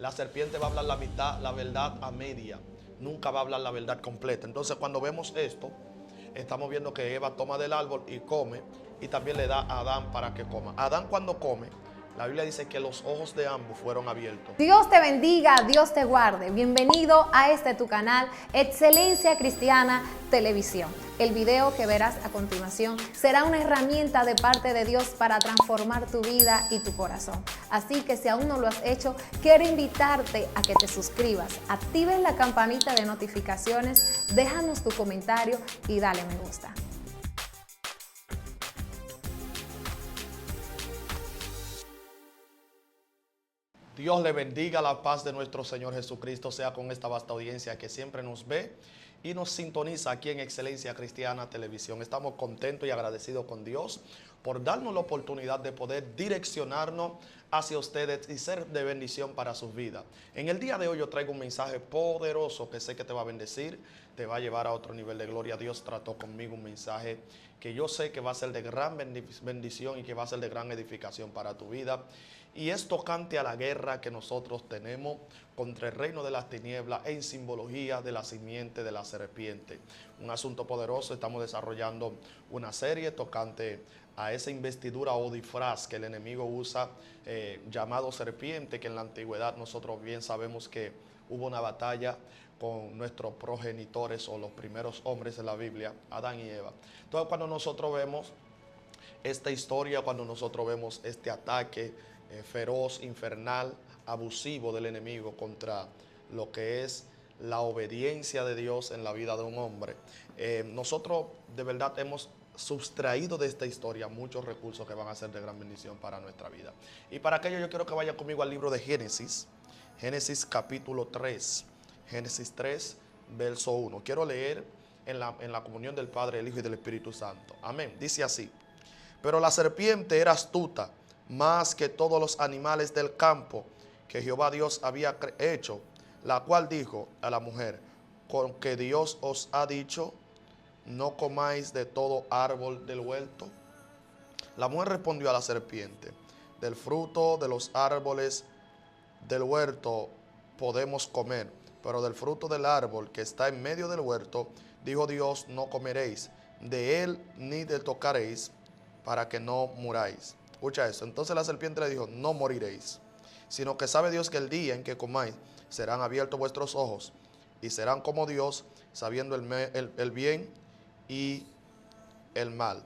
la serpiente va a hablar la mitad, la verdad a media. Nunca va a hablar la verdad completa. Entonces, cuando vemos esto, estamos viendo que Eva toma del árbol y come, y también le da a Adán para que coma. Adán, cuando come, la Biblia dice que los ojos de ambos fueron abiertos. Dios te bendiga, Dios te guarde. Bienvenido a este tu canal, Excelencia Cristiana Televisión. El video que verás a continuación será una herramienta de parte de Dios para transformar tu vida y tu corazón. Así que si aún no lo has hecho, quiero invitarte a que te suscribas, actives la campanita de notificaciones, déjanos tu comentario y dale me gusta. Dios le bendiga, la paz de nuestro Señor Jesucristo sea con esta vasta audiencia que siempre nos ve y nos sintoniza aquí en Excelencia Cristiana Televisión. Estamos contentos y agradecidos con Dios por darnos la oportunidad de poder direccionarnos hacia ustedes y ser de bendición para sus vidas. En el día de hoy yo traigo un mensaje poderoso que sé que te va a bendecir, te va a llevar a otro nivel de gloria. Dios trató conmigo un mensaje que yo sé que va a ser de gran bendición y que va a ser de gran edificación para tu vida. Y es tocante a la guerra que nosotros tenemos contra el reino de las tinieblas en simbología de la simiente de la serpiente. Un asunto poderoso, estamos desarrollando una serie tocante a esa investidura o disfraz que el enemigo usa, llamado serpiente, que en la antigüedad nosotros bien sabemos que hubo una batalla con nuestros progenitores o los primeros hombres de la Biblia, Adán y Eva. Entonces, cuando nosotros vemos esta historia, cuando nosotros vemos este ataque feroz, infernal, abusivo del enemigo contra lo que es la obediencia de Dios en la vida de un hombre, nosotros de verdad hemos sustraído de esta historia muchos recursos que van a ser de gran bendición para nuestra vida. Y para aquello yo quiero que vayan conmigo al libro de Génesis, Génesis capítulo 3, Génesis 3, verso 1. Quiero leer en la comunión del Padre, el Hijo y del Espíritu Santo. Amén. Dice así: pero la serpiente era astuta más que todos los animales del campo que Jehová Dios había hecho, la cual dijo a la mujer: con que Dios os ha dicho, no comáis de todo árbol del huerto. La mujer respondió a la serpiente: del fruto de los árboles del huerto podemos comer, pero del fruto del árbol que está en medio del huerto, dijo Dios, no comeréis de él ni de tocaréis, para que no muráis. Escucha eso. Entonces la serpiente le dijo: no moriréis, sino que sabe Dios que el día en que comáis serán abiertos vuestros ojos y serán como Dios, sabiendo el bien y el mal.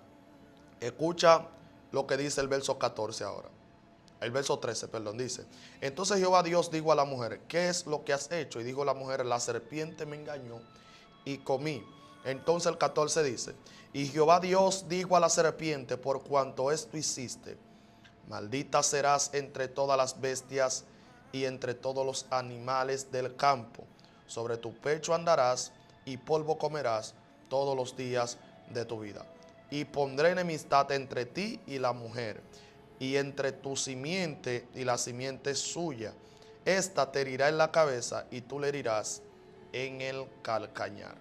Escucha lo que dice el verso 14 ahora. El verso 13, perdón, dice: entonces Jehová Dios dijo a la mujer: ¿qué es lo que has hecho? Y dijo la mujer: la serpiente me engañó y comí. Entonces el 14 dice: y Jehová Dios dijo a la serpiente: por cuanto esto hiciste, maldita serás entre todas las bestias y entre todos los animales del campo. Sobre tu pecho andarás y polvo comerás todos los días de tu vida. Y pondré enemistad entre ti y la mujer, y entre tu simiente y la simiente suya. Esta te herirá en la cabeza y tú le herirás en el calcañar.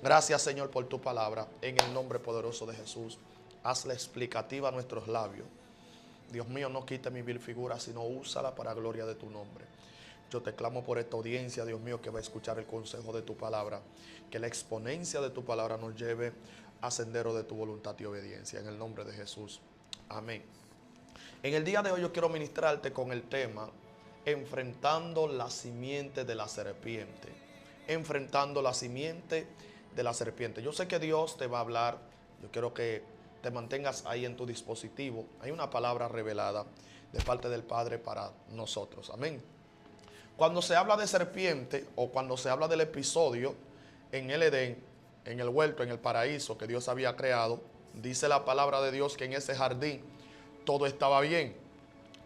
Gracias, Señor, por tu palabra. En el nombre poderoso de Jesús, hazla explicativa a nuestros labios. Dios mío, no quite mi vil figura, sino úsala para gloria de tu nombre. Yo te clamo por esta audiencia, Dios mío, que va a escuchar el consejo de tu palabra. Que la exponencia de tu palabra nos lleve a sendero de tu voluntad y obediencia. En el nombre de Jesús. Amén. En el día de hoy yo quiero ministrarte con el tema: enfrentando la simiente de la serpiente. Enfrentando la simiente de la serpiente. Yo sé que Dios te va a hablar. Yo quiero que te mantengas ahí en tu dispositivo. Hay una palabra revelada de parte del Padre para nosotros. Amén. Cuando se habla de serpiente, o cuando se habla del episodio en el Edén, en el huerto, en el paraíso que Dios había creado, dice la palabra de Dios que en ese jardín todo estaba bien,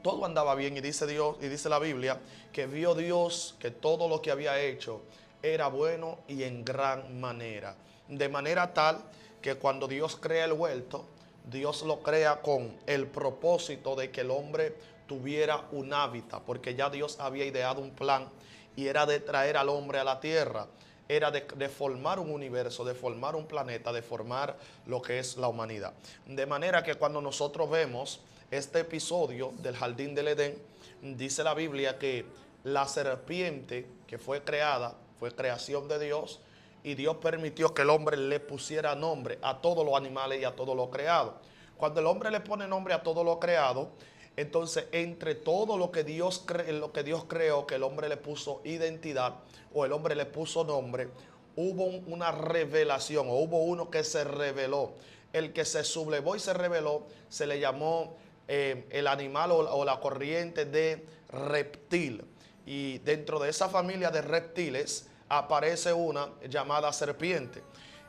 todo andaba bien, y dice Dios, y dice la Biblia, que vio Dios que todo lo que había hecho era bueno y en gran manera. De manera tal que cuando Dios crea el huerto, Dios lo crea con el propósito de que el hombre tuviera un hábitat, porque ya Dios había ideado un plan, y era de traer al hombre a la tierra, era de formar un universo, de formar un planeta, de formar lo que es la humanidad. De manera que cuando nosotros vemos este episodio del jardín del Edén, dice la Biblia que la serpiente que fue creada, fue creación de Dios, y Dios permitió que el hombre le pusiera nombre a todos los animales y a todo lo creado. Cuando el hombre le pone nombre a todo lo creado, entonces entre todo lo que Dios creó, que el hombre le puso identidad o el hombre le puso nombre, hubo una revelación, o hubo uno que se reveló. El que se sublevó y se reveló se le llamó el animal o la corriente de reptil. Y dentro de esa familia de reptiles aparece una llamada serpiente.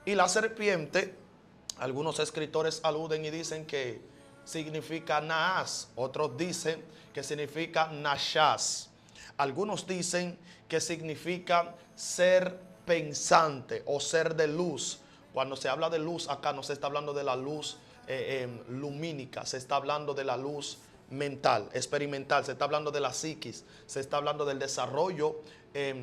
Y la serpiente, algunos escritores aluden y dicen que significa Naas, otros dicen que significa Nashas. Algunos dicen que significa ser pensante o ser de luz. Cuando se habla de luz acá no se está hablando de la luz lumínica, se está hablando de la luz mental, experimental, se está hablando de la psiquis, se está hablando del desarrollo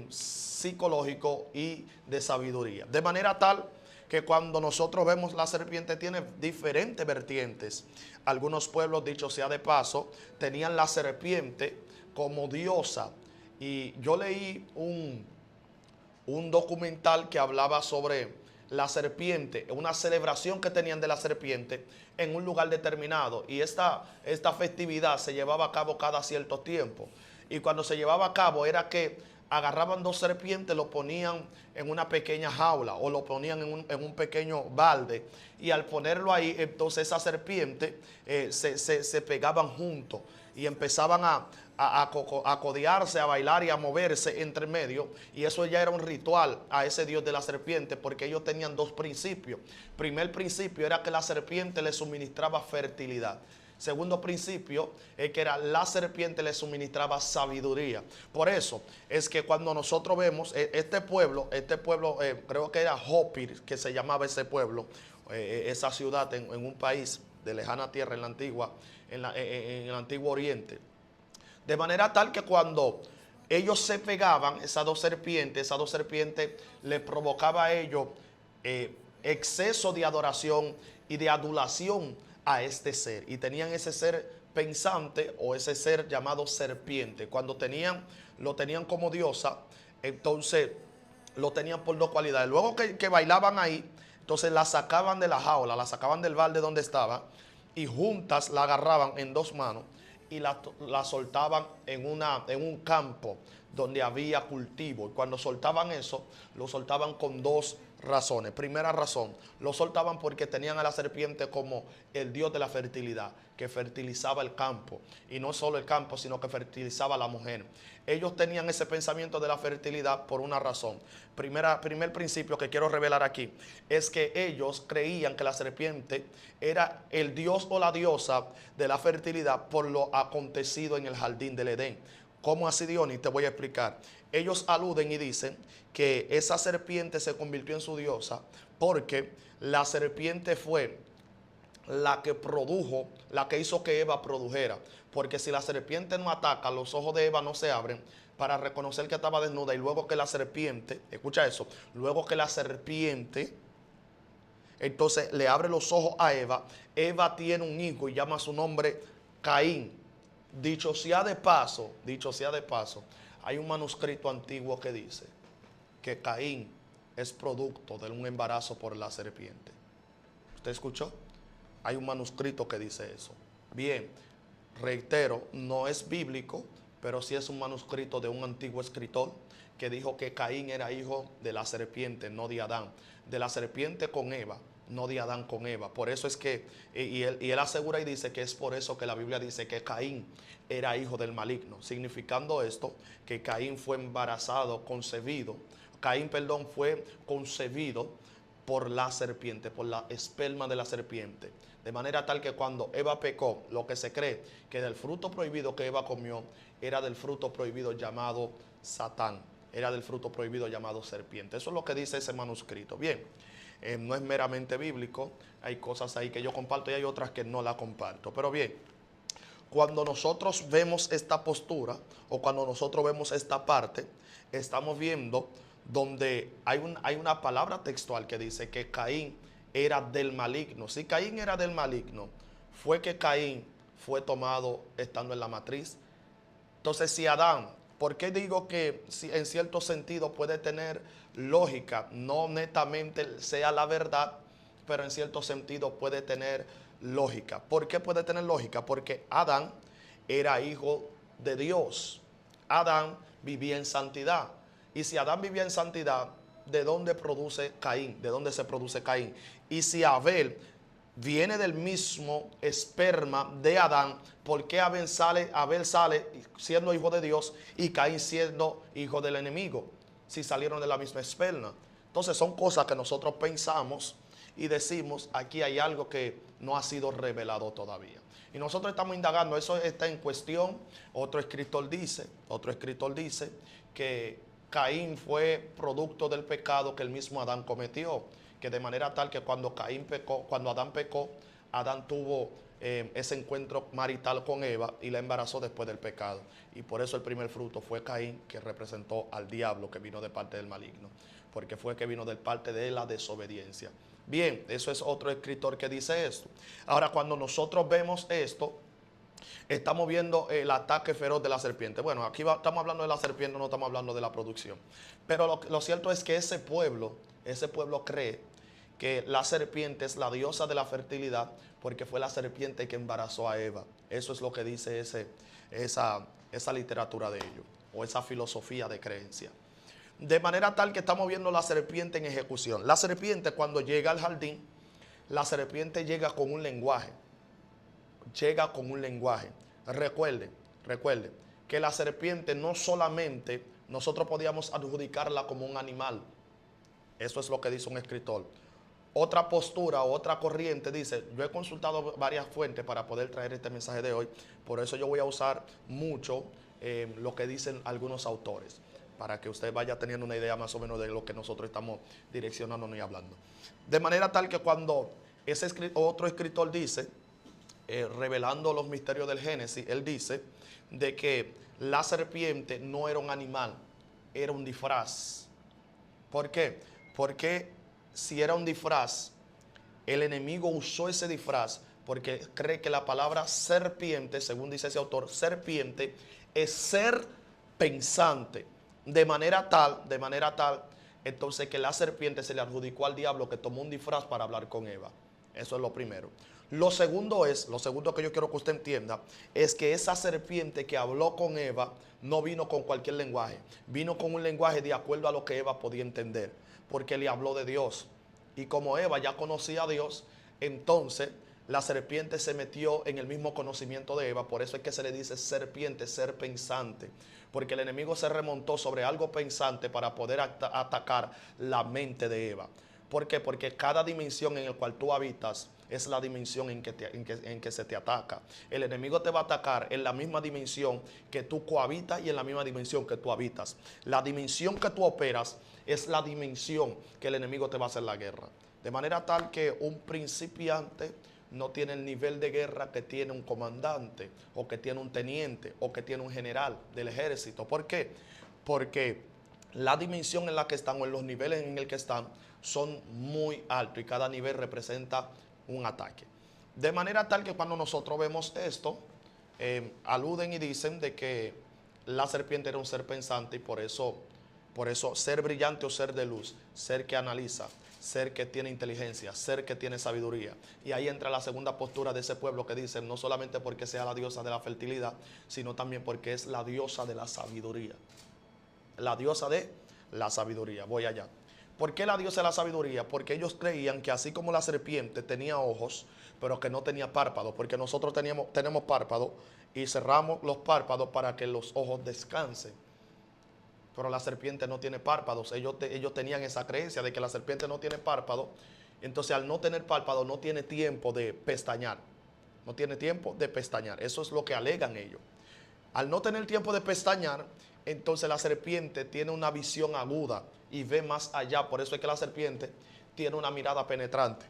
psicológico y de sabiduría. De manera tal que cuando nosotros vemos la serpiente tiene diferentes vertientes. Algunos pueblos, dicho sea de paso, tenían la serpiente como diosa. Y yo leí un documental que hablaba sobre la serpiente, una celebración que tenían de la serpiente en un lugar determinado. Y esta festividad se llevaba a cabo cada cierto tiempo. Y cuando se llevaba a cabo era que agarraban dos serpientes, lo ponían en una pequeña jaula o lo ponían en un pequeño balde. Y al ponerlo ahí, entonces esas serpientes se pegaban juntos y empezaban a codearse, a bailar y a moverse entre medio. Y eso ya era un ritual a ese dios de la serpiente, porque ellos tenían dos principios. Primer principio era que la serpiente le suministraba fertilidad. Segundo principio es que la serpiente le suministraba sabiduría. Por eso es que cuando nosotros vemos este pueblo, creo que era Hopir, que se llamaba ese pueblo, esa ciudad en un país de lejana tierra, en el antiguo oriente. De manera tal que cuando ellos se pegaban, esas dos serpientes le provocaba a ellos exceso de adoración y de adulación a este ser. Y tenían ese ser pensante o ese ser llamado serpiente. Cuando lo tenían como diosa, entonces lo tenían por dos cualidades. Luego que bailaban ahí, entonces la sacaban de la jaula, la sacaban del balde donde estaba y juntas la agarraban en dos manos y la soltaban en un campo donde había cultivo. Y cuando soltaban eso, lo soltaban con dos razones. Primera razón, lo soltaban porque tenían a la serpiente como el dios de la fertilidad, que fertilizaba el campo. Y no solo el campo, sino que fertilizaba a la mujer. Ellos tenían ese pensamiento de la fertilidad por una razón. Primer principio que quiero revelar aquí es que ellos creían que la serpiente era el dios o la diosa de la fertilidad por lo acontecido en el jardín del Edén. ¿Cómo así, Dionis? Te voy a explicar. Ellos aluden y dicen que esa serpiente se convirtió en su diosa porque la serpiente fue la que produjo, la que hizo que Eva produjera. Porque si la serpiente no ataca, los ojos de Eva no se abren para reconocer que estaba desnuda. Y luego que la serpiente, escucha eso, luego que la serpiente entonces le abre los ojos a Eva, Eva tiene un hijo y llama a su nombre Caín. Dicho sea de paso, hay un manuscrito antiguo que dice que Caín es producto de un embarazo por la serpiente. ¿Usted escuchó? Hay un manuscrito que dice eso. Bien, reitero, no es bíblico, pero sí es un manuscrito de un antiguo escritor que dijo que Caín era hijo de la serpiente, no de Adán. De la serpiente con Eva, no de Adán con Eva. Por eso es que, y él asegura y dice que es por eso que la Biblia dice que Caín era hijo del maligno. Significando esto, que Caín fue embarazado, fue concebido por la serpiente, por la esperma de la serpiente. De manera tal que cuando Eva pecó, lo que se cree que del fruto prohibido que Eva comió era del fruto prohibido llamado Satán, era del fruto prohibido llamado serpiente. Eso es lo que dice ese manuscrito. Bien, no es meramente bíblico, hay cosas ahí que yo comparto y hay otras que no la comparto. Pero bien, cuando nosotros vemos esta postura o cuando nosotros vemos esta parte, estamos viendo donde hay una palabra textual que dice que Caín era del maligno. Si Caín era del maligno, fue que Caín fue tomado estando en la matriz. Entonces, si Adán ¿Por qué digo que en cierto sentido puede tener lógica? No netamente sea la verdad, pero en cierto sentido puede tener lógica. ¿Por qué puede tener lógica? Porque Adán era hijo de Dios. Adán vivía en santidad. Y si Adán vivía en santidad, ¿de dónde produce Caín? ¿De dónde se produce Caín? Y si Abel viene del mismo esperma de Adán, ¿por qué Abel sale siendo hijo de Dios y Caín siendo hijo del enemigo? Si salieron de la misma esperma. Entonces son cosas que nosotros pensamos y decimos, aquí hay algo que no ha sido revelado todavía. Y nosotros estamos indagando, eso está en cuestión. Otro escritor dice que Caín fue producto del pecado que el mismo Adán cometió, que de manera tal que cuando Adán pecó, Adán tuvo ese encuentro marital con Eva y la embarazó después del pecado. Y por eso el primer fruto fue Caín, que representó al diablo que vino de parte del maligno, porque fue que vino de parte de la desobediencia. Bien, eso es otro escritor que dice esto. Ahora, cuando nosotros vemos esto, estamos viendo el ataque feroz de la serpiente. Bueno, aquí estamos hablando de la serpiente, no estamos hablando de la producción. Pero lo cierto es que ese pueblo cree que la serpiente es la diosa de la fertilidad porque fue la serpiente que embarazó a Eva. Eso es lo que dice esa literatura de ellos, o esa filosofía de creencia. De manera tal que estamos viendo la serpiente en ejecución. La serpiente, cuando llega al jardín, la serpiente llega con un lenguaje. Recuerden que la serpiente no solamente nosotros podíamos adjudicarla como un animal. Eso es lo que dice un escritor. Otra postura, otra corriente dice, yo he consultado varias fuentes para poder traer este mensaje de hoy, por eso yo voy a usar mucho lo que dicen algunos autores, para que usted vaya teniendo una idea más o menos de lo que nosotros estamos direccionándonos y hablando. De manera tal que cuando otro escritor dice, revelando los misterios del Génesis, él dice de que la serpiente no era un animal, era un disfraz. ¿Por qué? Porque si era un disfraz, el enemigo usó ese disfraz porque cree que la palabra serpiente, según dice ese autor, serpiente es ser pensante. De manera tal, entonces que la serpiente se le adjudicó al diablo que tomó un disfraz para hablar con Eva. Eso es lo primero. Lo segundo que yo quiero que usted entienda, es que esa serpiente que habló con Eva no vino con cualquier lenguaje. Vino con un lenguaje de acuerdo a lo que Eva podía entender, porque le habló de Dios. Y como Eva ya conocía a Dios, entonces la serpiente se metió en el mismo conocimiento de Eva. Por eso es que se le dice serpiente, ser pensante. Porque el enemigo se remontó sobre algo pensante para poder atacar la mente de Eva. ¿Por qué? Porque cada dimensión en la cual tú habitas es la dimensión en que se te ataca. El enemigo te va a atacar en la misma dimensión que tú cohabitas y en la misma dimensión que tú habitas. La dimensión que tú operas es la dimensión que el enemigo te va a hacer la guerra. De manera tal que un principiante no tiene el nivel de guerra que tiene un comandante, o que tiene un teniente, o que tiene un general del ejército. ¿Por qué? Porque la dimensión en la que están, o en los niveles en el que están, son muy altos y cada nivel representa un ataque. De manera tal que cuando nosotros vemos esto, aluden y dicen de que la serpiente era un ser pensante y por eso ser brillante o ser de luz, ser que analiza, ser que tiene inteligencia, ser que tiene sabiduría. Y ahí entra la segunda postura de ese pueblo que dice, no solamente porque sea la diosa de la fertilidad, sino también porque es la diosa de la sabiduría. La diosa de la sabiduría. Voy allá. ¿Por qué la diosa de la sabiduría? Porque ellos creían que así como la serpiente tenía ojos, pero que no tenía párpados, porque nosotros tenemos párpados y cerramos los párpados para que los ojos descansen. Pero la serpiente no tiene párpados. Ellos tenían esa creencia de que la serpiente no tiene párpados. Entonces, al no tener párpados, no tiene tiempo de pestañear. No tiene tiempo de pestañear. Eso es lo que alegan ellos. Al no tener tiempo de pestañear, entonces la serpiente tiene una visión aguda y ve más allá. Por eso es que la serpiente tiene una mirada penetrante.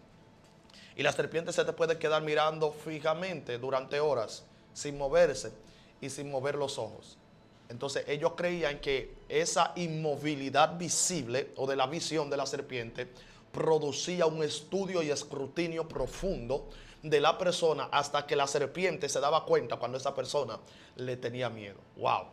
Y la serpiente se te puede quedar mirando fijamente durante horas, sin moverse y sin mover los ojos. Entonces ellos creían que esa inmovilidad visible o de la visión de la serpiente producía un estudio y escrutinio profundo de la persona hasta que la serpiente se daba cuenta cuando esa persona le tenía miedo. ¡Wow!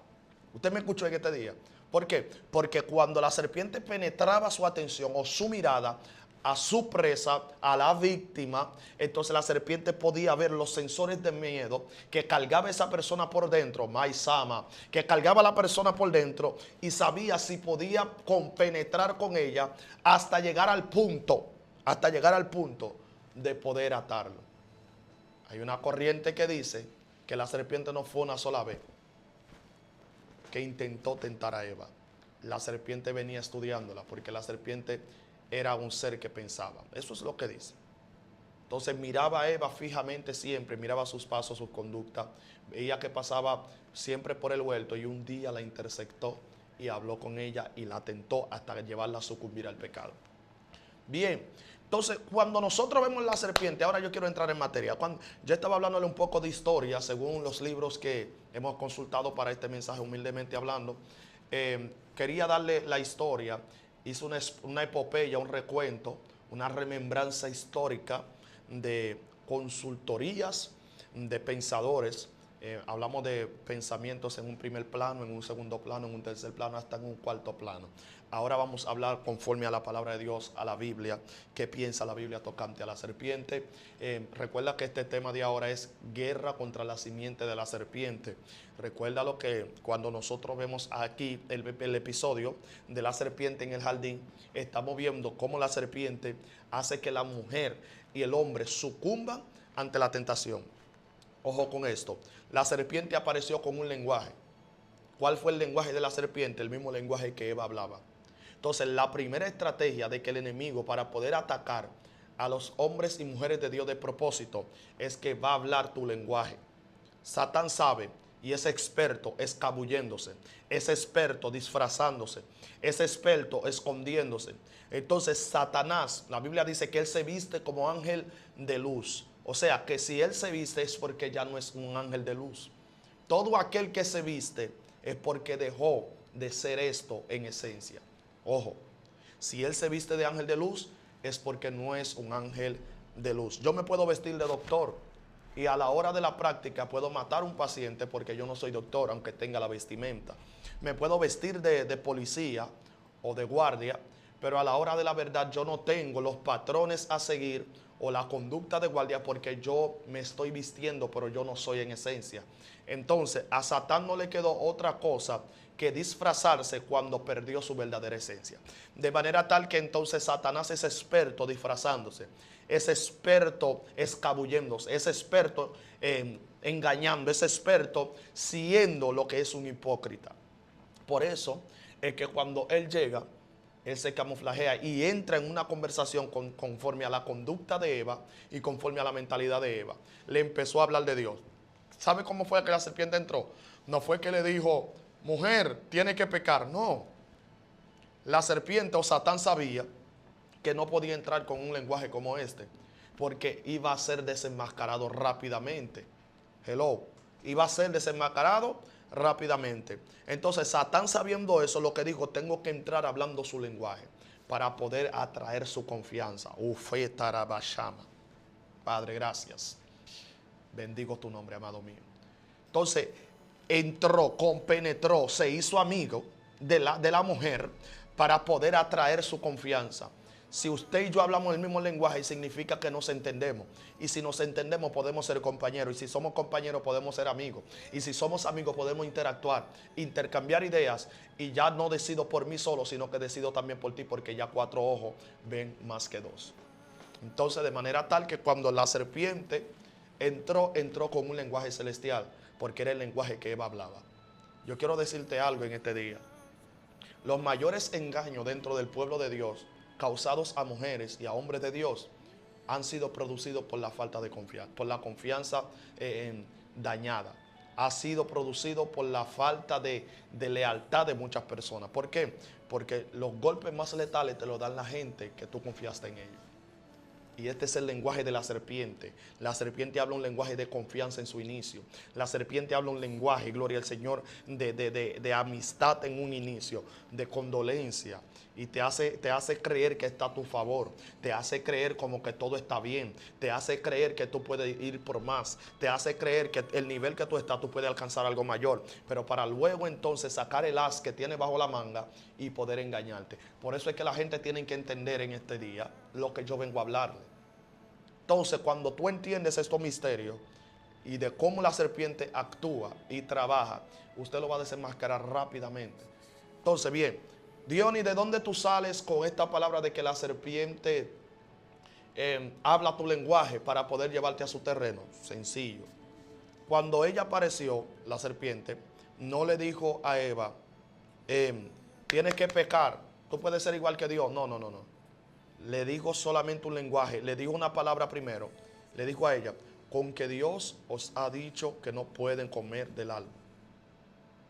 Usted me escuchó en este día. ¿Por qué? Porque cuando la serpiente penetraba su atención o su mirada a su presa, a la víctima, entonces la serpiente podía ver los sensores de miedo que cargaba esa persona por dentro, Maisama, que cargaba a la persona por dentro y sabía si podía compenetrar con ella hasta llegar al punto de poder atarlo. Hay una corriente que dice que la serpiente no fue una sola vez que intentó tentar a Eva. La serpiente venía estudiándola porque la serpiente era un ser que pensaba. Eso es lo que dice. Entonces miraba a Eva fijamente siempre, miraba sus pasos, sus conductas, veía que pasaba siempre por el huerto y un día la interceptó y habló con ella y la tentó hasta llevarla a sucumbir al pecado. Bien, entonces cuando nosotros vemos la serpiente, ahora yo quiero entrar en materia. Yo estaba hablándole un poco de historia según los libros que hemos consultado para este mensaje, humildemente hablando. Quería darle la historia. Hizo una epopeya, un recuento, una remembranza histórica de consultorías de pensadores. Hablamos de pensamientos en un primer plano, en un segundo plano, en un tercer plano, hasta en un cuarto plano. Ahora vamos a hablar conforme a la palabra de Dios, a la Biblia. ¿Qué piensa la Biblia tocante a la serpiente? Recuerda que este tema de ahora es guerra contra la simiente de la serpiente. Recuerda lo que cuando nosotros vemos aquí el episodio de la serpiente en el jardín, estamos viendo cómo la serpiente hace que la mujer y el hombre sucumban ante la tentación. Ojo con esto, la serpiente apareció con un lenguaje. ¿Cuál fue el lenguaje de la serpiente? El mismo lenguaje que Eva hablaba. Entonces, la primera estrategia de que el enemigo, para poder atacar a los hombres y mujeres de Dios de propósito, es que va a hablar tu lenguaje. Satán sabe y es experto escabulléndose, es experto disfrazándose, es experto escondiéndose. Entonces, Satanás, la Biblia dice que él se viste como ángel de luz. O sea, que si él se viste es porque ya no es un ángel de luz. Todo aquel que se viste es porque dejó de ser esto en esencia. Ojo, si él se viste de ángel de luz, es porque no es un ángel de luz. Yo me puedo vestir de doctor y a la hora de la práctica puedo matar a un paciente porque yo no soy doctor, aunque tenga la vestimenta. Me puedo vestir de policía o de guardia, pero a la hora de la verdad yo no tengo los patrones a seguir o la conducta de guardia porque yo me estoy vistiendo, pero yo no soy en esencia. Entonces, a Satán no le quedó otra cosa que disfrazarse cuando perdió su verdadera esencia. De manera tal que entonces Satanás es experto disfrazándose, es experto escabulléndose, es experto engañando, es experto siendo lo que es un hipócrita. Por eso es que cuando él llega, él se camuflajea y entra en una conversación conforme a la conducta de Eva y conforme a la mentalidad de Eva. Le empezó a hablar de Dios. ¿Sabe cómo fue que la serpiente entró? No fue que le dijo, mujer, tiene que pecar. No. La serpiente o Satán sabía que no podía entrar con un lenguaje como este, porque iba a ser desenmascarado rápidamente. Hello. Iba a ser desenmascarado rápidamente. Entonces Satán, sabiendo eso, lo que dijo, tengo que entrar hablando su lenguaje para poder atraer su confianza. Padre, gracias. Bendigo tu nombre, amado mío. Entonces entró, compenetró, se hizo amigo de la mujer para poder atraer su confianza. Si usted y yo hablamos el mismo lenguaje, significa que nos entendemos. Y si nos entendemos, podemos ser compañeros. Y si somos compañeros, podemos ser amigos. Y si somos amigos, podemos interactuar, intercambiar ideas. Y ya no decido por mí solo, sino que decido también por ti, porque ya 4 ojos ven más que 2. Entonces, de manera tal que cuando la serpiente entró con un lenguaje celestial, porque era el lenguaje que Eva hablaba. Yo quiero decirte algo en este día. Los mayores engaños dentro del pueblo de Dios, causados a mujeres y a hombres de Dios, han sido producidos por la falta de confianza, por la confianza dañada. Ha sido producido por la falta de lealtad de muchas personas. ¿Por qué? Porque los golpes más letales te los dan la gente que tú confiaste en ellos. Y este es el lenguaje de la serpiente. La serpiente habla un lenguaje de confianza en su inicio. La serpiente habla un lenguaje, gloria al Señor, de amistad en un inicio, de condolencia. Y te hace creer que está a tu favor. Te hace creer como que todo está bien. Te hace creer que tú puedes ir por más. Te hace creer que el nivel que tú estás, tú puedes alcanzar algo mayor. Pero para luego entonces sacar el as que tiene bajo la manga y poder engañarte. Por eso es que la gente tiene que entender en este día lo que yo vengo a hablarle. Entonces, cuando tú entiendes estos misterios y de cómo la serpiente actúa y trabaja, usted lo va a desenmascarar rápidamente. Entonces, bien, Dionis, ¿de dónde tú sales con esta palabra de que la serpiente habla tu lenguaje para poder llevarte a su terreno? Sencillo. Cuando ella apareció, la serpiente, no le dijo a Eva, tienes que pecar, tú puedes ser igual que Dios. No. Le dijo solamente un lenguaje, le dijo una palabra primero, le dijo a ella, con que Dios os ha dicho que no pueden comer del árbol.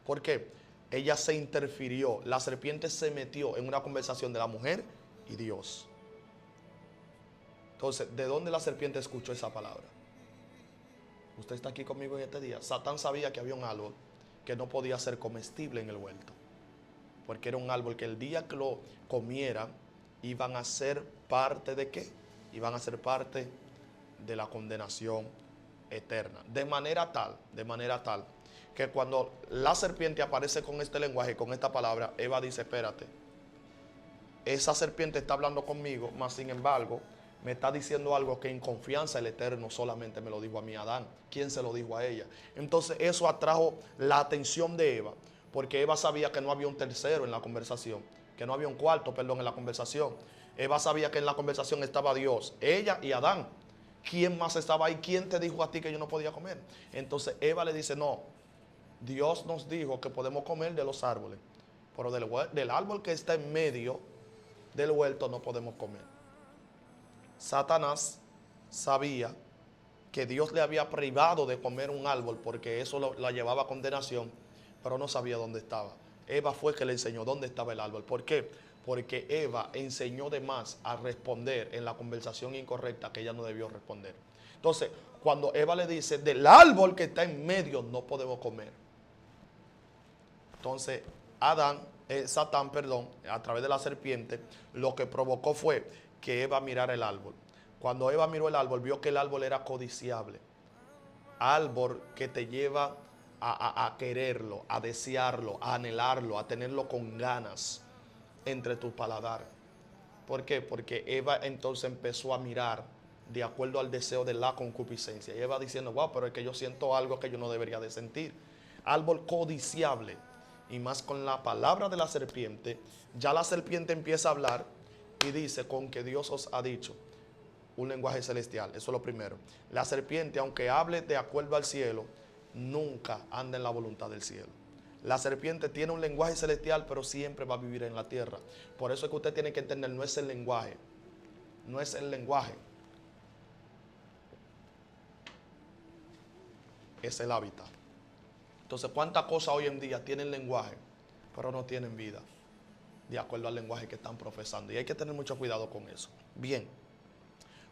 ¿Por qué? Ella se interfirió, la serpiente se metió en una conversación de la mujer y Dios. Entonces, ¿de dónde la serpiente escuchó esa palabra? Usted está aquí conmigo en este día. Satán sabía que había un árbol que no podía ser comestible en el huerto, porque era un árbol que el día que lo comiera, iban a ser parte de ¿qué? Iban a ser parte de la condenación eterna. De manera tal que cuando la serpiente aparece con este lenguaje, con esta palabra, Eva dice, espérate, esa serpiente está hablando conmigo, mas sin embargo, me está diciendo algo que en confianza el Eterno solamente me lo dijo a mí, Adán. ¿Quién se lo dijo a ella? Entonces eso atrajo la atención de Eva, porque Eva sabía que no había un tercero en la conversación, que no había un cuarto, perdón, en la conversación. Eva sabía que en la conversación estaba Dios, ella y Adán. ¿Quién más estaba ahí? ¿Quién te dijo a ti que yo no podía comer? Entonces Eva le dice, no, Dios nos dijo que podemos comer de los árboles, pero del árbol que está en medio del huerto no podemos comer. Satanás sabía que Dios le había privado de comer un árbol porque eso la llevaba a condenación, pero no sabía dónde estaba. Eva fue que le enseñó dónde estaba el árbol. ¿Por qué? Porque Eva enseñó de más a responder en la conversación incorrecta que ella no debió responder. Entonces, cuando Eva le dice, del árbol que está en medio no podemos comer. Entonces, Satán, a través de la serpiente, lo que provocó fue que Eva mirara el árbol. Cuando Eva miró el árbol, vio que el árbol era codiciable. Árbol que te lleva a quererlo, a desearlo, a anhelarlo, a tenerlo con ganas entre tu paladar. ¿Por qué? Porque Eva entonces empezó a mirar de acuerdo al deseo de la concupiscencia. Y Eva diciendo, wow, pero es que yo siento algo que yo no debería de sentir. Árbol codiciable. Y más con la palabra de la serpiente, ya la serpiente empieza a hablar y dice, con que Dios os ha dicho. Un lenguaje celestial, eso es lo primero. La serpiente, aunque hable de acuerdo al cielo, nunca anda en la voluntad del cielo. La serpiente tiene un lenguaje celestial, pero siempre va a vivir en la tierra. Por eso es que usted tiene que entender, no es el lenguaje. No es el lenguaje. Es el hábitat. Entonces, ¿cuántas cosas hoy en día tienen lenguaje, pero no tienen vida? De acuerdo al lenguaje que están profesando. Y hay que tener mucho cuidado con eso. Bien.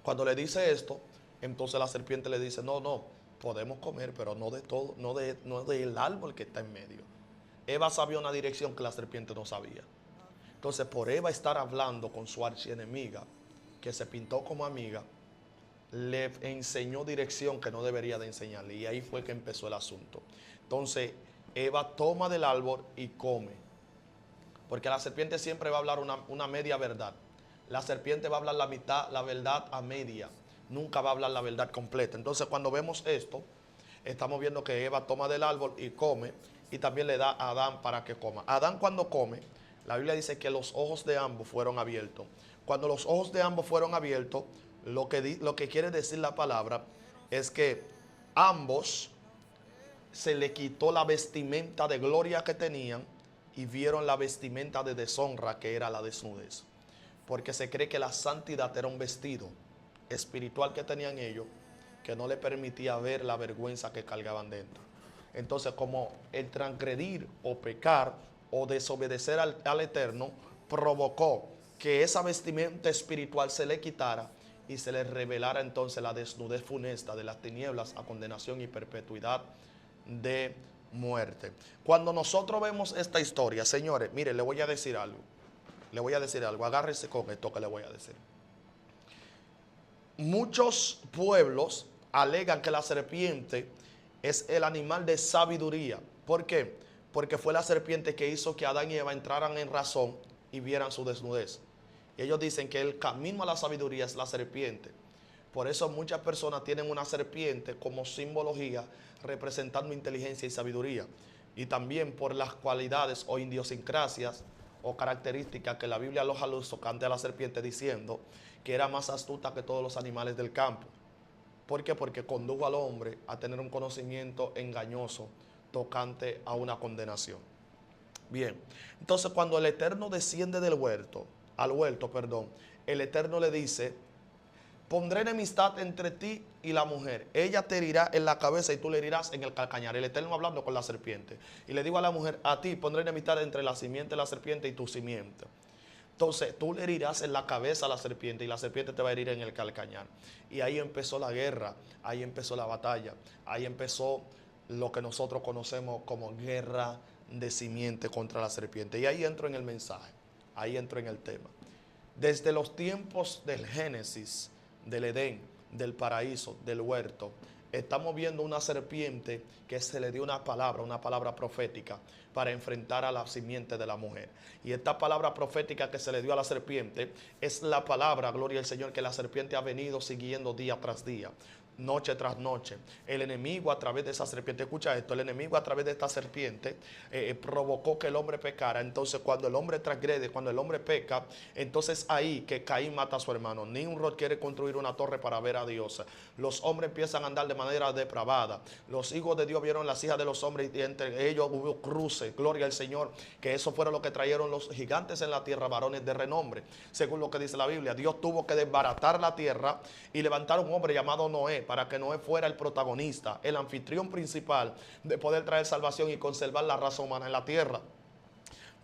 Cuando le dice esto, entonces la serpiente le dice, no, podemos comer, pero no de todo, no del árbol que está en medio. Eva sabía una dirección que la serpiente no sabía. Entonces, por Eva estar hablando con su archienemiga, que se pintó como amiga, le enseñó dirección que no debería de enseñarle. Y ahí fue que empezó el asunto. Entonces, Eva toma del árbol y come. Porque la serpiente siempre va a hablar una media verdad. La serpiente va a hablar la mitad, la verdad a media. Nunca va a hablar la verdad completa. Entonces, cuando vemos esto, estamos viendo que Eva toma del árbol y come, y también le da a Adán para que coma. Adán, cuando come, la Biblia dice que los ojos de ambos fueron abiertos. Cuando los ojos de ambos fueron abiertos, lo que quiere decir la palabra es que ambos se le quitó la vestimenta de gloria que tenían y vieron la vestimenta de deshonra, que era la desnudez. Porque se cree que la santidad era un vestido espiritual que tenían ellos, que no le permitía ver la vergüenza que cargaban dentro. Entonces, como el transgredir o pecar o desobedecer al Eterno provocó que esa vestimenta espiritual se le quitara y se les revelara entonces la desnudez funesta de las tinieblas a condenación y perpetuidad de muerte. Cuando nosotros vemos esta historia, señores, mire, le voy a decir algo. Le voy a decir algo, agárrese con esto que le voy a decir. Muchos pueblos alegan que la serpiente es el animal de sabiduría. ¿Por qué? Porque fue la serpiente que hizo que Adán y Eva entraran en razón y vieran su desnudez. Y ellos dicen que el camino a la sabiduría es la serpiente. Por eso muchas personas tienen una serpiente como simbología representando inteligencia y sabiduría. Y también por las cualidades o idiosincrasias o características que la Biblia aloja luz tocante a la serpiente, diciendo que era más astuta que todos los animales del campo. ¿Por qué? Porque condujo al hombre a tener un conocimiento engañoso tocante a una condenación. Bien, entonces cuando el Eterno desciende del huerto, el Eterno le dice: pondré enemistad entre ti y la mujer. Ella te herirá en la cabeza y tú le herirás en el calcañar. El Eterno hablando con la serpiente. Y le digo a la mujer: a ti pondré enemistad entre la simiente de la serpiente y tu simiente. Entonces tú le herirás en la cabeza a la serpiente y la serpiente te va a herir en el calcañar. Y ahí empezó la guerra, ahí empezó la batalla, ahí empezó lo que nosotros conocemos como guerra de simiente contra la serpiente. Y ahí entro en el mensaje, ahí entro en el tema. Desde los tiempos del Génesis, del Edén, del paraíso, del huerto, estamos viendo una serpiente que se le dio una palabra profética para enfrentar a la simiente de la mujer. Y esta palabra profética que se le dio a la serpiente es la palabra, gloria al Señor, que la serpiente ha venido siguiendo día tras día, noche tras noche. El enemigo a través de esa serpiente, escucha esto, el enemigo a través de esta serpiente provocó que el hombre pecara. Entonces cuando el hombre transgrede, cuando el hombre peca, entonces ahí que Caín mata a su hermano. Nimrod quiere construir una torre para ver a Dios. Los hombres empiezan a andar de manera depravada. Los hijos de Dios vieron las hijas de los hombres y entre ellos hubo cruces, gloria al Señor, que eso fueron lo que trajeron los gigantes en la tierra, varones de renombre. Según lo que dice la Biblia, Dios tuvo que desbaratar la tierra y levantar un hombre llamado Noé, para que Noé fuera el protagonista, el anfitrión principal de poder traer salvación y conservar la raza humana en la tierra.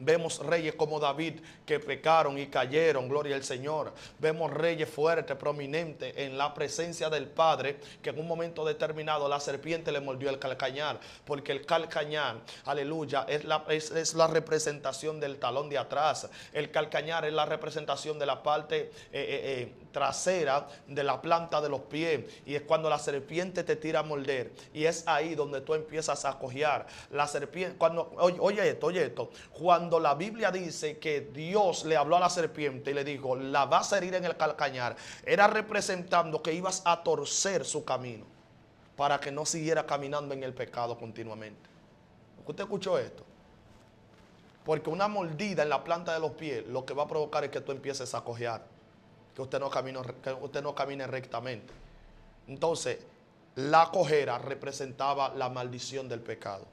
Vemos reyes como David que pecaron y cayeron, gloria al Señor. Vemos reyes fuertes, prominentes en la presencia del Padre, que en un momento determinado la serpiente le mordió el calcañar, porque el calcañar, aleluya, es la representación del talón de atrás. El calcañar es la representación de la parte trasera de la planta de los pies, y es cuando la serpiente te tira a morder, y es ahí donde tú empiezas a cojear. La serpiente, oye esto, cuando la Biblia dice que Dios le habló a la serpiente y le dijo: la vas a herir en el calcañar, era representando que ibas a torcer su camino para que no siguiera caminando en el pecado continuamente. ¿Usted escuchó esto? Porque una mordida en la planta de los pies lo que va a provocar es que tú empieces a cojear, que usted no camine rectamente. Entonces, la cojera representaba la maldición del pecado.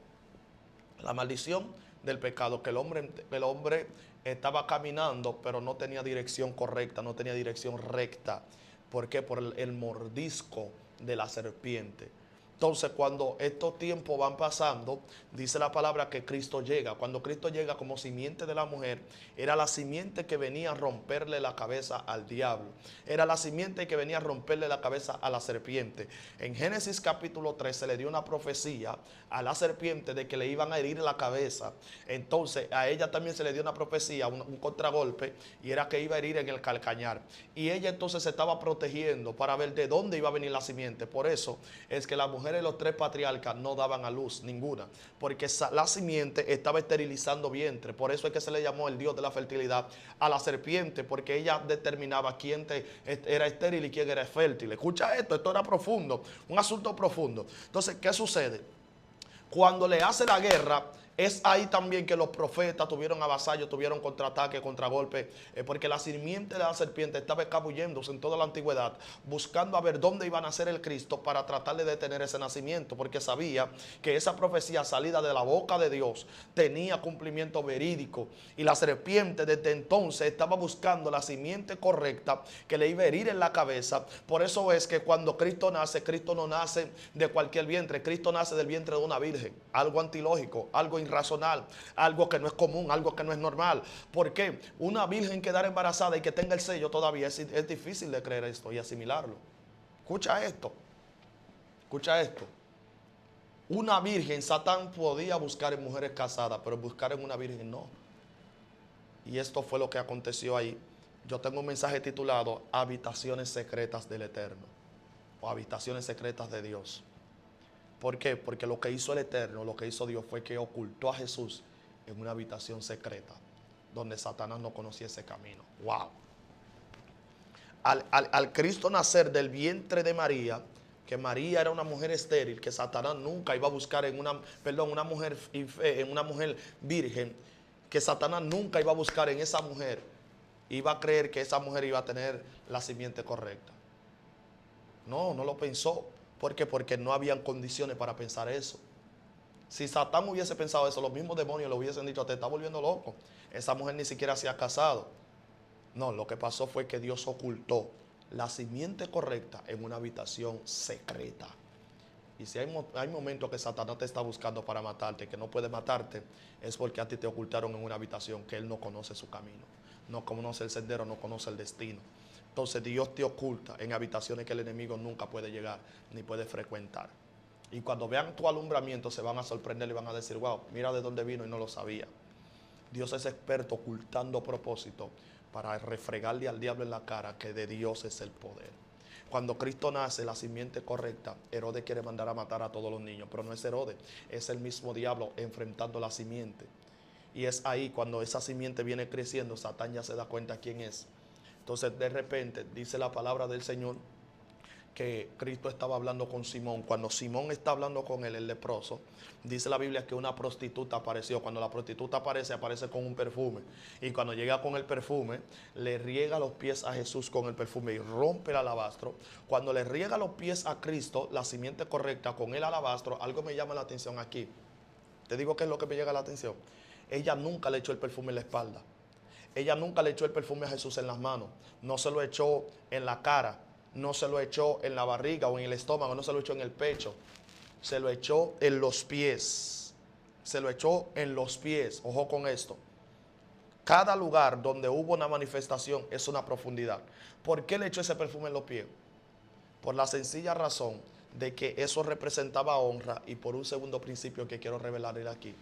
La maldición del pecado, que el hombre estaba caminando, pero no tenía dirección correcta, no tenía dirección recta. ¿Por qué? Por el mordisco de la serpiente. Entonces, cuando estos tiempos van pasando, dice la palabra que Cristo llega. Cuando Cristo llega como simiente de la mujer, era la simiente que venía a romperle la cabeza al diablo. Era la simiente que venía a romperle la cabeza a la serpiente. En Génesis capítulo 3 se le dio una profecía a la serpiente de que le iban a herir la cabeza. Entonces, a ella también se le dio una profecía, un contragolpe, y era que iba a herir en el calcañar. Y ella entonces se estaba protegiendo para ver de dónde iba a venir la simiente. Por eso es que la mujer de los tres patriarcas no daban a luz ninguna, porque la simiente estaba esterilizando vientre. Por eso es que se le llamó el Dios de la fertilidad a la serpiente, porque ella determinaba quién era estéril y quién era fértil. Escucha esto era profundo, un asunto profundo. Entonces, ¿qué sucede? Cuando le hace la guerra, es ahí también que los profetas tuvieron avasallos, tuvieron contraataque, contragolpe, porque la simiente de la serpiente estaba escabulléndose en toda la antigüedad, buscando a ver dónde iba a nacer el Cristo para tratar de detener ese nacimiento, porque sabía que esa profecía salida de la boca de Dios tenía cumplimiento verídico, y la serpiente desde entonces estaba buscando la simiente correcta que le iba a herir en la cabeza. Por eso es que cuando Cristo nace, Cristo no nace de cualquier vientre, Cristo nace del vientre de una virgen, algo antilógico, algo irracional, algo que no es común, algo que no es normal. ¿Por qué? Una virgen quedar embarazada y que tenga el sello todavía es difícil de creer esto y asimilarlo. Escucha esto. Escucha esto. Una virgen, Satán podía buscar en mujeres casadas, pero buscar en una virgen no. Y esto fue lo que aconteció ahí. Yo tengo un mensaje titulado Habitaciones secretas del Eterno, o habitaciones secretas de Dios. ¿Por qué? Porque lo que hizo el Eterno, lo que hizo Dios fue que ocultó a Jesús en una habitación secreta, donde Satanás no conocía ese camino. ¡Wow! Al Cristo nacer del vientre de María, que María era una mujer estéril, que Satanás nunca iba a buscar en una mujer virgen, que Satanás nunca iba a buscar en esa mujer, iba a creer que esa mujer iba a tener la simiente correcta. No, no lo pensó. ¿Por qué? Porque no habían condiciones para pensar eso. Si Satán hubiese pensado eso, los mismos demonios le hubiesen dicho, te está volviendo loco. Esa mujer ni siquiera se ha casado. No, lo que pasó fue que Dios ocultó la simiente correcta en una habitación secreta. Y si hay momentos que Satanás te está buscando para matarte, que no puede matarte, es porque a ti te ocultaron en una habitación que él no conoce su camino, no conoce el sendero, no conoce el destino. Entonces Dios te oculta en habitaciones que el enemigo nunca puede llegar ni puede frecuentar. Y cuando vean tu alumbramiento se van a sorprender y van a decir, wow, mira de dónde vino y no lo sabía. Dios es experto ocultando propósito para refregarle al diablo en la cara que de Dios es el poder. Cuando Cristo nace, la simiente correcta, Herodes quiere mandar a matar a todos los niños, pero no es Herodes, es el mismo diablo enfrentando la simiente. Y es ahí cuando esa simiente viene creciendo, Satán ya se da cuenta quién es. Entonces de repente dice la palabra del Señor que Cristo estaba hablando con Simón. Cuando Simón está hablando con él, el leproso, dice la Biblia que una prostituta apareció. Cuando la prostituta aparece con un perfume. Y cuando llega con el perfume, le riega los pies a Jesús con el perfume y rompe el alabastro. Cuando le riega los pies a Cristo, la simiente correcta con el alabastro, algo me llama la atención aquí. Te digo qué es lo que me llega a la atención. Ella nunca le echó el perfume en la espalda. Ella nunca le echó el perfume a Jesús en las manos. No se lo echó en la cara. No se lo echó en la barriga o en el estómago, no se lo echó en el pecho. Se lo echó en los pies. Se lo echó en los pies. Ojo con esto. Cada lugar donde hubo una manifestación es una profundidad. ¿Por qué le echó ese perfume en los pies? Por la sencilla razón de que eso representaba honra, y por un segundo principio que quiero revelarle aquí.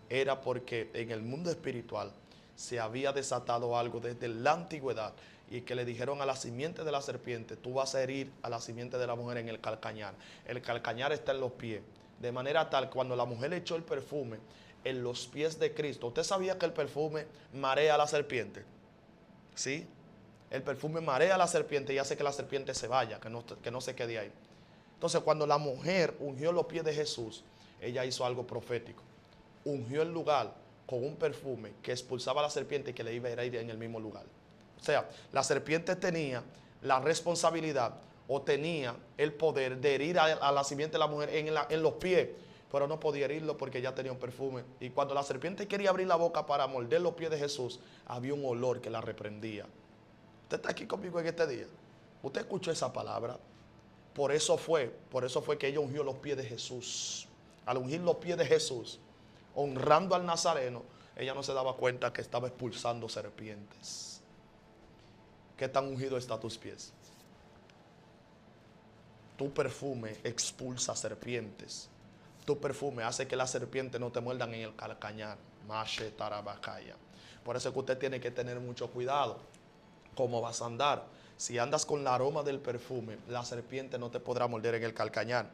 Era porque en el mundo espiritual se había desatado algo desde la antigüedad, y que le dijeron a la simiente de la serpiente, tú vas a herir a la simiente de la mujer en el calcañar. El calcañar está en los pies. De manera tal, cuando la mujer echó el perfume en los pies de Cristo, ¿usted sabía que el perfume marea a la serpiente? ¿Sí? El perfume marea a la serpiente y hace que la serpiente se vaya, que no se quede ahí. Entonces, cuando la mujer ungió los pies de Jesús, ella hizo algo profético. Ungió el lugar con un perfume que expulsaba a la serpiente y que le iba a herir en el mismo lugar. O sea, la serpiente tenía la responsabilidad o tenía el poder de herir a la simiente de la mujer en los pies, pero no podía herirlo porque ya tenía un perfume. Y cuando la serpiente quería abrir la boca para morder los pies de Jesús, había un olor que la reprendía. ¿Usted está aquí conmigo en este día? ¿Usted escuchó esa palabra? Por eso fue que ella ungió los pies de Jesús. Al ungir los pies de Jesús, honrando al Nazareno, ella no se daba cuenta que estaba expulsando serpientes. ¿Qué tan ungido está tus pies? Tu perfume expulsa serpientes. Tu perfume hace que las serpientes no te muerdan en el calcañar. Mashe tarabakaya. Por eso es que usted tiene que tener mucho cuidado cómo vas a andar. Si andas con el aroma del perfume, la serpiente no te podrá morder en el calcañar.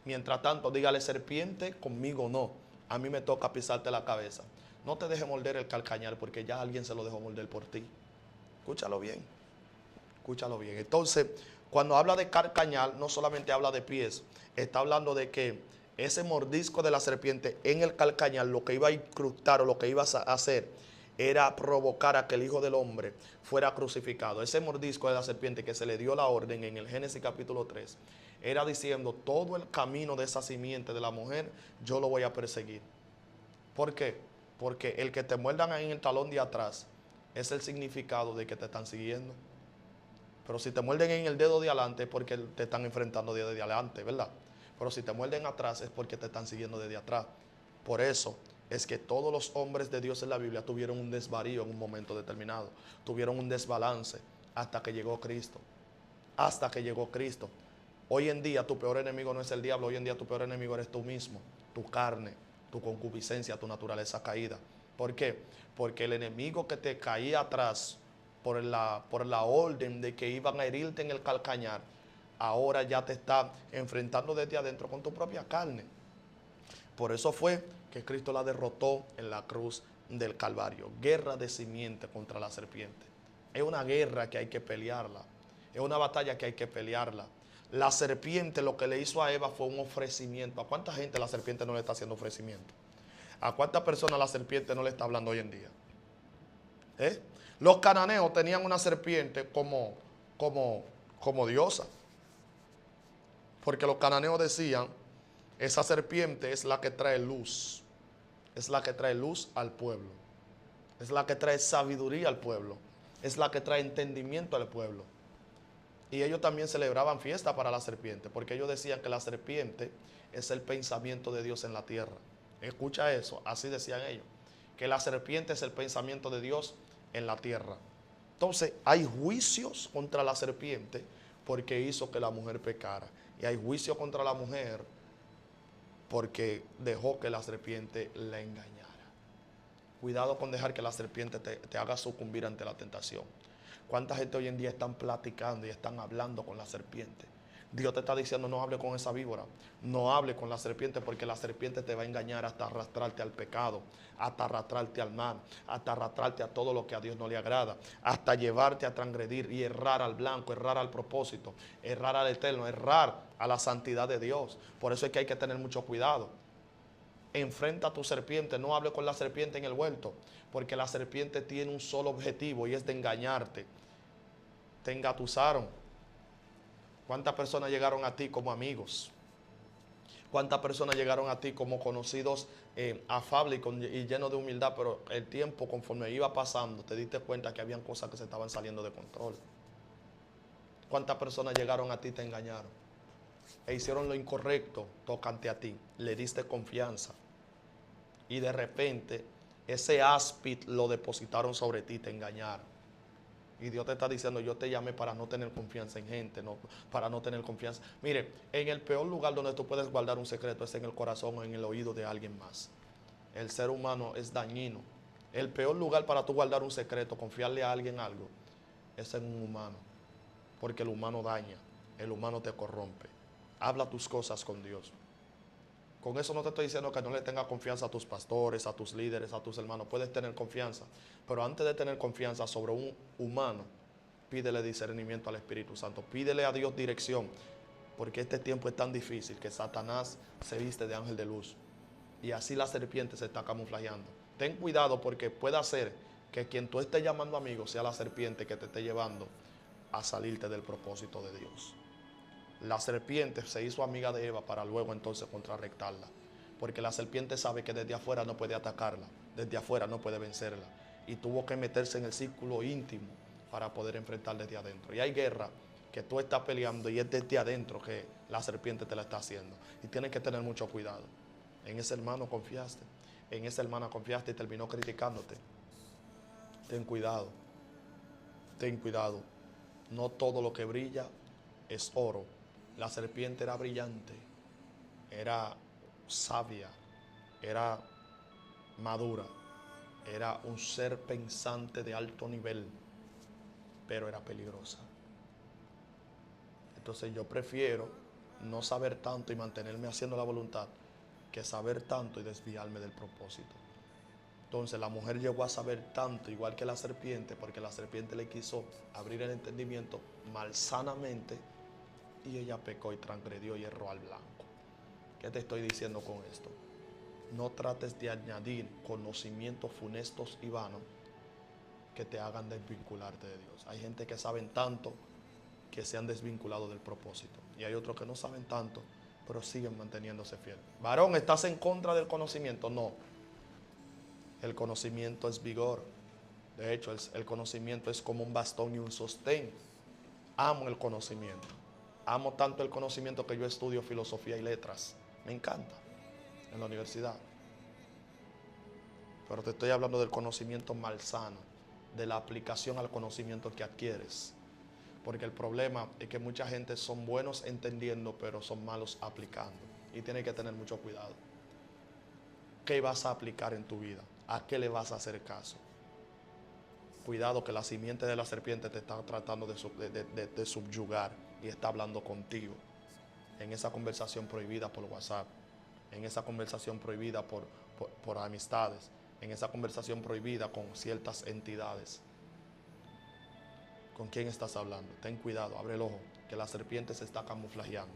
Mientras tanto, dígale, serpiente, conmigo no. A mí me toca pisarte la cabeza. No te deje morder el calcañar porque ya alguien se lo dejó morder por ti. Escúchalo bien. Escúchalo bien. Entonces, cuando habla de calcañar, no solamente habla de pies. Está hablando de que ese mordisco de la serpiente en el calcañar, lo que iba a incrustar o lo que iba a hacer era provocar a que el Hijo del Hombre fuera crucificado. Ese mordisco de la serpiente que se le dio la orden en el Génesis capítulo 3, era diciendo, todo el camino de esa simiente de la mujer, yo lo voy a perseguir. ¿Por qué? Porque el que te muerdan ahí en el talón de atrás es el significado de que te están siguiendo. Pero si te muerden en el dedo de adelante es porque te están enfrentando desde adelante, ¿verdad? Pero si te muerden atrás es porque te están siguiendo desde atrás. Por eso es que todos los hombres de Dios en la Biblia tuvieron un desvarío en un momento determinado, tuvieron un desbalance hasta que llegó Cristo. Hasta que llegó Cristo. Hoy en día tu peor enemigo no es el diablo, hoy en día tu peor enemigo eres tú mismo, tu carne, tu concupiscencia, tu naturaleza caída. ¿Por qué? Porque el enemigo que te caía atrás por la orden de que iban a herirte en el calcañar, ahora ya te está enfrentando desde adentro con tu propia carne. Por eso fue que Cristo la derrotó en la cruz del Calvario. Guerra de simiente contra la serpiente. Es una guerra que hay que pelearla. Es una batalla que hay que pelearla. La serpiente lo que le hizo a Eva fue un ofrecimiento. ¿A cuánta gente la serpiente no le está haciendo ofrecimiento? ¿A cuántas personas la serpiente no le está hablando hoy en día? Los cananeos tenían una serpiente como diosa. Porque los cananeos decían, esa serpiente es la que trae luz. Es la que trae luz al pueblo. Es la que trae sabiduría al pueblo. Es la que trae entendimiento al pueblo. Y ellos también celebraban fiesta para la serpiente, porque ellos decían que la serpiente es el pensamiento de Dios en la tierra. Escucha eso, así decían ellos, que la serpiente es el pensamiento de Dios en la tierra. Entonces hay juicios contra la serpiente porque hizo que la mujer pecara. Y hay juicio contra la mujer porque dejó que la serpiente la engañara. Cuidado con dejar que la serpiente te haga sucumbir ante la tentación. ¿Cuánta gente hoy en día están platicando y están hablando con la serpiente? Dios te está diciendo, no hable con esa víbora, no hable con la serpiente, porque la serpiente te va a engañar hasta arrastrarte al pecado, hasta arrastrarte al mal, hasta arrastrarte a todo lo que a Dios no le agrada, hasta llevarte a transgredir y errar al blanco, errar al propósito, errar al eterno, errar a la santidad de Dios. Por eso es que hay que tener mucho cuidado. Enfrenta a tu serpiente, no hable con la serpiente en el huerto, porque la serpiente tiene un solo objetivo y es de engañarte. Te engatusaron. ¿Cuántas personas llegaron a ti como amigos? ¿Cuántas personas llegaron a ti como conocidos afables y llenos de humildad? Pero el tiempo, conforme iba pasando, te diste cuenta que habían cosas que se estaban saliendo de control. ¿Cuántas personas llegaron a ti y te engañaron? E hicieron lo incorrecto tocante a ti. Le diste confianza. Y de repente, ese áspid lo depositaron sobre ti y te engañaron. Y Dios te está diciendo, yo te llamé para no tener confianza en gente, no, para no tener confianza. Mire, en el peor lugar donde tú puedes guardar un secreto es en el corazón o en el oído de alguien más. El ser humano es dañino. El peor lugar para tú guardar un secreto, confiarle a alguien algo, es en un humano. Porque el humano daña, el humano te corrompe. Habla tus cosas con Dios. Con eso no te estoy diciendo que no le tengas confianza a tus pastores, a tus líderes, a tus hermanos. Puedes tener confianza. Pero antes de tener confianza sobre un humano, pídele discernimiento al Espíritu Santo. Pídele a Dios dirección. Porque este tiempo es tan difícil que Satanás se viste de ángel de luz. Y así la serpiente se está camuflajeando. Ten cuidado porque puede ser que quien tú estés llamando amigo sea la serpiente que te esté llevando a salirte del propósito de Dios. La serpiente se hizo amiga de Eva para luego entonces contrarrestarla. Porque la serpiente sabe que desde afuera no puede atacarla, desde afuera no puede vencerla. Y tuvo que meterse en el círculo íntimo para poder enfrentar desde adentro. Y hay guerra que tú estás peleando y es desde adentro que la serpiente te la está haciendo. Y tienes que tener mucho cuidado. En ese hermano confiaste, en esa hermana confiaste y terminó criticándote. Ten cuidado, ten cuidado. No todo lo que brilla es oro. La serpiente era brillante, era sabia, era madura, era un ser pensante de alto nivel, pero era peligrosa. Entonces yo prefiero no saber tanto y mantenerme haciendo la voluntad que saber tanto y desviarme del propósito. Entonces la mujer llegó a saber tanto, igual que la serpiente, porque la serpiente le quiso abrir el entendimiento malsanamente y ella pecó y transgredió y erró al blanco. ¿Qué te estoy diciendo con esto? No trates de añadir conocimientos funestos y vanos que te hagan desvincularte de Dios. Hay gente que saben tanto que se han desvinculado del propósito. Y hay otros que no saben tanto, pero siguen manteniéndose fieles. Varón, ¿estás en contra del conocimiento? No. El conocimiento es vigor. De hecho, el conocimiento es como un bastón y un sostén. Amo el conocimiento. Amo tanto el conocimiento que yo estudio filosofía y letras. Me encanta. En la universidad. pero te estoy hablando del conocimiento malsano, de la aplicación al conocimiento que adquieres. Porque el problema es que mucha gente son buenos entendiendo, pero son malos aplicando. Y tienes que tener mucho cuidado. ¿Qué vas a aplicar en tu vida? ¿A qué le vas a hacer caso? Cuidado, que la simiente de la serpiente te está tratando de subyugar y está hablando contigo. En esa conversación prohibida por WhatsApp, en esa conversación prohibida por amistades, en esa conversación prohibida con ciertas entidades. ¿Con quién estás hablando? Ten cuidado, abre el ojo, que la serpiente se está camuflajeando.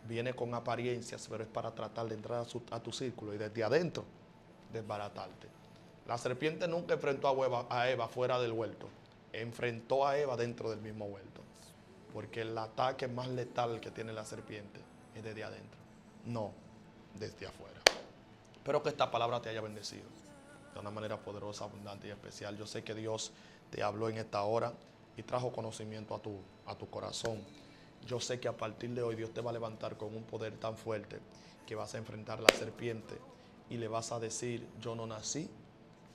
Viene con apariencias, pero es para tratar de entrar a tu círculo y desde adentro desbaratarte. La serpiente nunca enfrentó a Eva fuera del huerto, enfrentó a Eva dentro del mismo huerto, porque el ataque más letal que tiene la serpiente es desde adentro, no desde afuera. Espero que esta palabra te haya bendecido de una manera poderosa, abundante y especial. Yo sé que Dios te habló en esta hora y trajo conocimiento a tu corazón. Yo sé que a partir de hoy Dios te va a levantar con un poder tan fuerte que vas a enfrentar a la serpiente y le vas a decir: yo no nací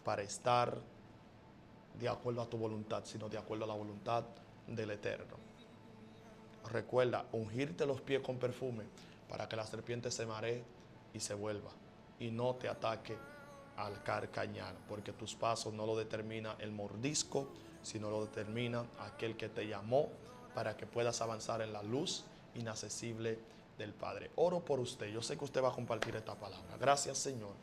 para estar de acuerdo a tu voluntad, sino de acuerdo a la voluntad del Eterno. Recuerda ungirte los pies con perfume para que la serpiente se maree y se vuelva y no te ataque al carcañar, porque tus pasos no lo determina el mordisco, sino lo determina aquel que te llamó para que puedas avanzar en la luz inaccesible del Padre. Oro por usted. Yo sé que usted va a compartir esta palabra. Gracias, Señor.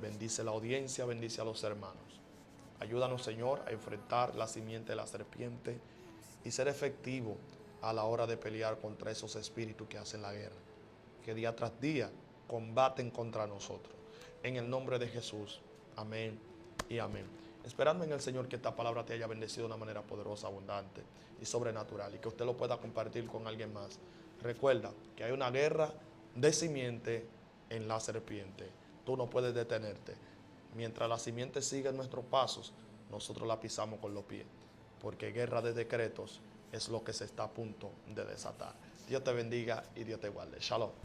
Bendice la audiencia, bendice a los hermanos. Ayúdanos, Señor, a enfrentar la simiente de la serpiente y ser efectivo a la hora de pelear contra esos espíritus que hacen la guerra, que día tras día combaten contra nosotros. En el nombre de Jesús. Amén y amén. Esperando en el Señor que esta palabra te haya bendecido de una manera poderosa, abundante y sobrenatural, y que usted lo pueda compartir con alguien más. Recuerda que hay una guerra de simiente en la serpiente. Tú no puedes detenerte. Mientras la simiente sigue nuestros pasos, nosotros la pisamos con los pies, porque guerra de decretos es lo que se está a punto de desatar. Dios te bendiga y Dios te guarde. Shalom.